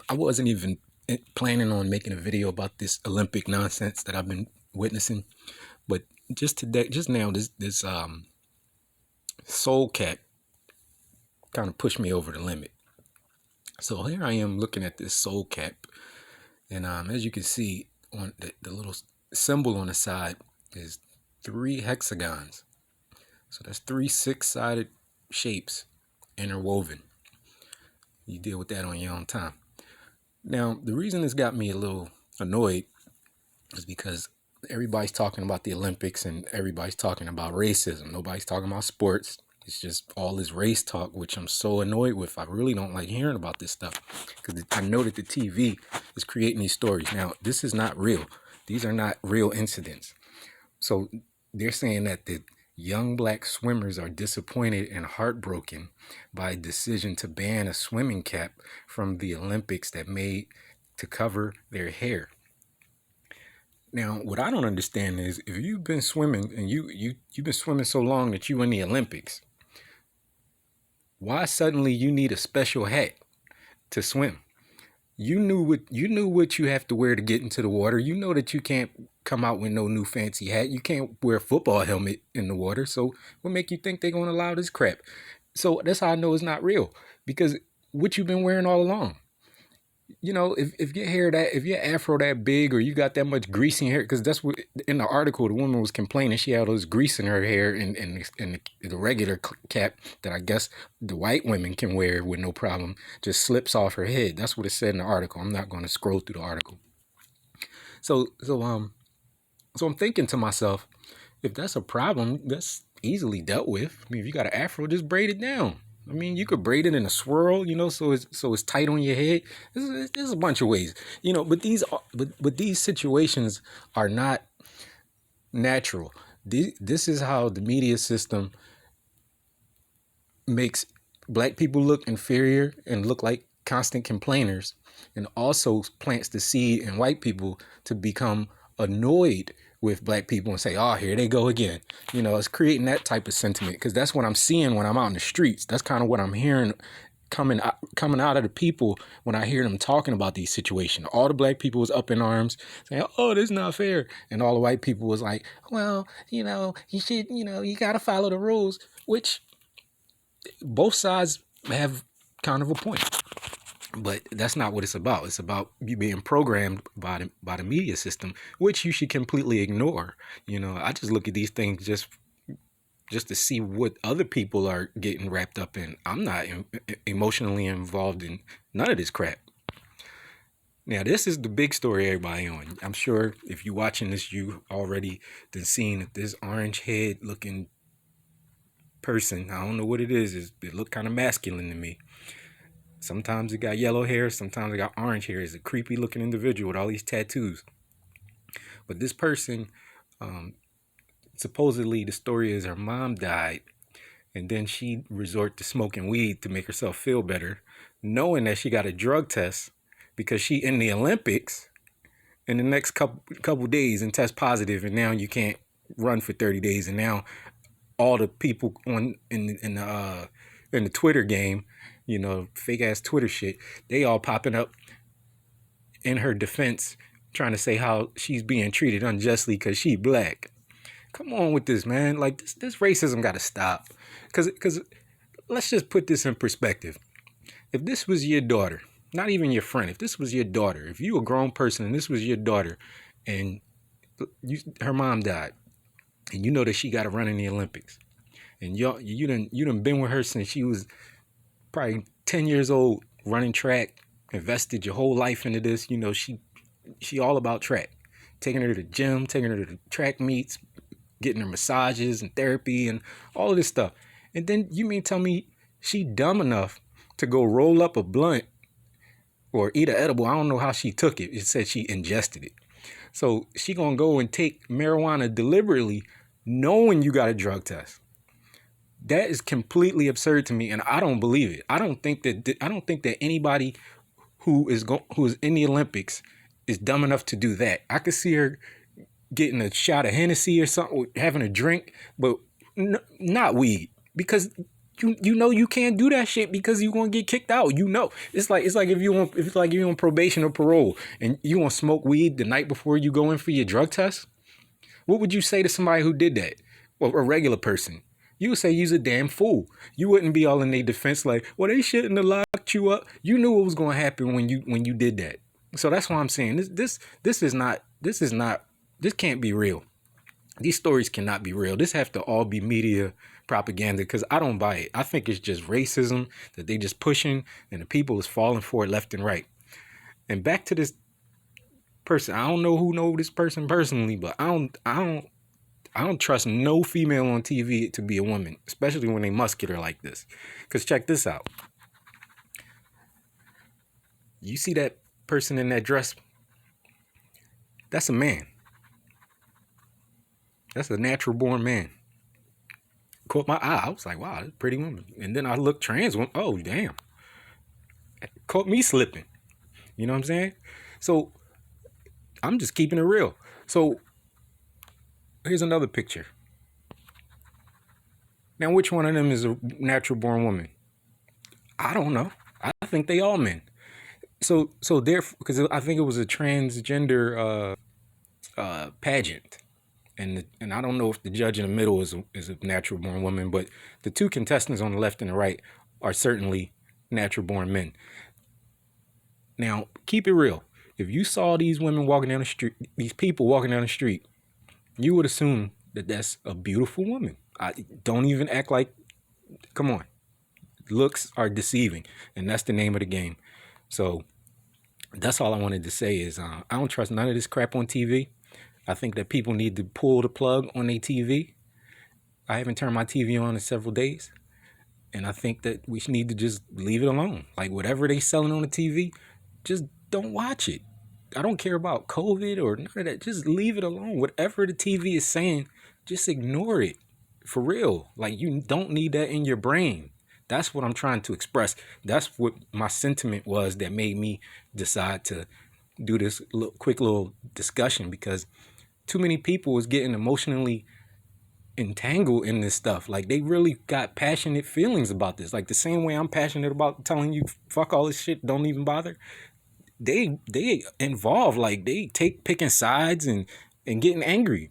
I wasn't even planning on making a video about this Olympic nonsense that I've been witnessing, but just today, just now, this soul cat kind of pushed me over the limit. So here I am looking at this soul cap, and as you can see on the little symbol on the side is 3 hexagons. So that's 3 6-sided shapes interwoven. You deal with that on your own time. Now, the reason this got me a little annoyed is because everybody's talking about the Olympics and everybody's talking about racism. Nobody's talking about sports. It's just all this race talk, which I'm so annoyed with. I really don't like hearing about this stuff because I know that the TV is creating these stories. Now, this is not real. These are not real incidents. So they're saying that the young black swimmers are disappointed and heartbroken by a decision to ban a swimming cap from the Olympics that made to cover their hair. Now, what I don't understand is if you've been swimming and you've been swimming so long that you in the Olympics, why suddenly you need a special hat to swim? You knew what you have to wear to get into the water. You know that you can't come out with no new fancy hat. You can't wear a football helmet in the water. So what make you think they're gonna allow this crap? So that's how I know it's not real. Because what you've been wearing all along. You know, if your hair if your afro that big or you got that much grease in your hair, because that's what in the article the woman was complaining she had all this grease in her hair and the regular cap that I guess the white women can wear with no problem just slips off her head. That's what it said in the article. I'm not going to scroll through the article. So I'm thinking to myself, if that's a problem, that's easily dealt with. I mean, if you got an afro, just braid it down. I mean, you could braid it in a swirl, so it's tight on your head. There's a bunch of ways, But these situations are not natural. This is how the media system makes black people look inferior and look like constant complainers, and also plants the seed in white people to become annoyed with black people and say, oh, here they go again. It's creating that type of sentiment because that's what I'm seeing when I'm out in the streets. That's kind of what I'm hearing coming out of the people when I hear them talking about these situations. All the black people was up in arms saying, oh, this is not fair. And all the white people was like, well, you should, you got to follow the rules, which both sides have kind of a point. But that's not what it's about. It's about you being programmed by the media system, which you should completely ignore. I just look at these things just to see what other people are getting wrapped up in. I'm not emotionally involved in none of this crap. Now, this is the big story everybody on. I'm sure if you're watching this, you already been seeing this orange head looking person. I don't know what it is. It looked kind of masculine to me. Sometimes it got yellow hair, sometimes it got orange hair. It's a creepy looking individual with all these tattoos. But this person, supposedly the story is her mom died, and then she resort to smoking weed to make herself feel better, knowing that she got a drug test because she in the Olympics in the next couple days and test positive, and now you can't run for 30 days, and now all the people in the Twitter game, fake ass Twitter shit, they all popping up in her defense, trying to say how she's being treated unjustly because she black. Come on with this, man. Like this racism got to stop. Because let's just put this in perspective. If this was your daughter, not even your friend, if this was your daughter, if you a grown person and this was your daughter, and her mom died, and you know that she got to run in the Olympics, and you done been with her since she was probably 10 years old, running track, invested your whole life into this. She all about track, taking her to the gym, taking her to the track meets, getting her massages and therapy and all of this stuff. And then you mean tell me she dumb enough to go roll up a blunt or eat an edible? I don't know how she took it. It said she ingested it. So she gonna go and take marijuana deliberately, knowing you got a drug test. That is completely absurd to me, and I don't believe it. I don't think that anybody who is in the Olympics is dumb enough to do that. I could see her getting a shot of Hennessy or something, having a drink, but not weed, because you know you can't do that shit because you're gonna get kicked out. You know, it's like if you're on probation or parole and you want to smoke weed the night before you go in for your drug test. What would you say to somebody who did that? Well, a regular person. You would say you's a damn fool. You wouldn't be all in their defense like, well, they shouldn't have locked you up. You knew what was going to happen when you did that. So that's why I'm saying this can't be real. These stories cannot be real. This have to all be media propaganda because I don't buy it. I think it's just racism that they just pushing and the people is falling for it left and right. And back to this person, I don't know who know this person personally, but I don't trust no female on TV to be a woman, especially when they muscular like this. Because check this out. You see that person in that dress? That's a man. That's a natural born man. Caught my eye. I was like, wow, that's a pretty woman. And then I looked trans. Oh, damn. Caught me slipping. You know what I'm saying? So I'm just keeping it real. So here's another picture. Now, which one of them is a natural born woman? I don't know. I think they all men. So therefore, because I think it was a transgender pageant, and I don't know if the judge in the middle is a natural born woman, but the two contestants on the left and the right are certainly natural born men. Now, keep it real. If you saw these women walking down the street, these people walking down the street, you would assume that that's a beautiful woman. Don't even act like, come on. Looks are deceiving, and that's the name of the game. So that's all I wanted to say is I don't trust none of this crap on TV. I think that people need to pull the plug on their TV. I haven't turned my TV on in several days, and I think that we need to just leave it alone. Like whatever they selling on the TV, just don't watch it. I don't care about COVID or none of that. Just leave it alone. Whatever the TV is saying, just ignore it. For real. Like you don't need that in your brain. That's what I'm trying to express. That's what my sentiment was that made me decide to do this quick little discussion, because too many people is getting emotionally entangled in this stuff. Like they really got passionate feelings about this. Like the same way I'm passionate about telling you fuck all this shit, don't even bother. They involve, like they picking sides and getting angry.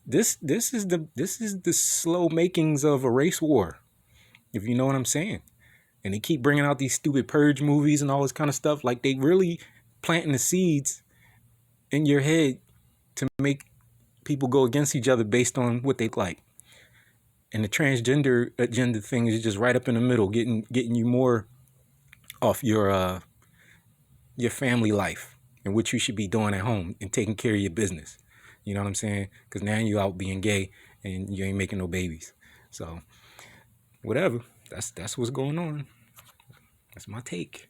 This is the slow makings of a race war, if you know what I'm saying. And they keep bringing out these stupid purge movies and all this kind of stuff. Like they really planting the seeds in your head to make people go against each other based on what they like. And the transgender agenda thing is just right up in the middle, getting you more off your family life and what you should be doing at home and taking care of your business. You know what I'm saying? Because now you out being gay and you ain't making no babies. So whatever. That's what's going on. That's my take.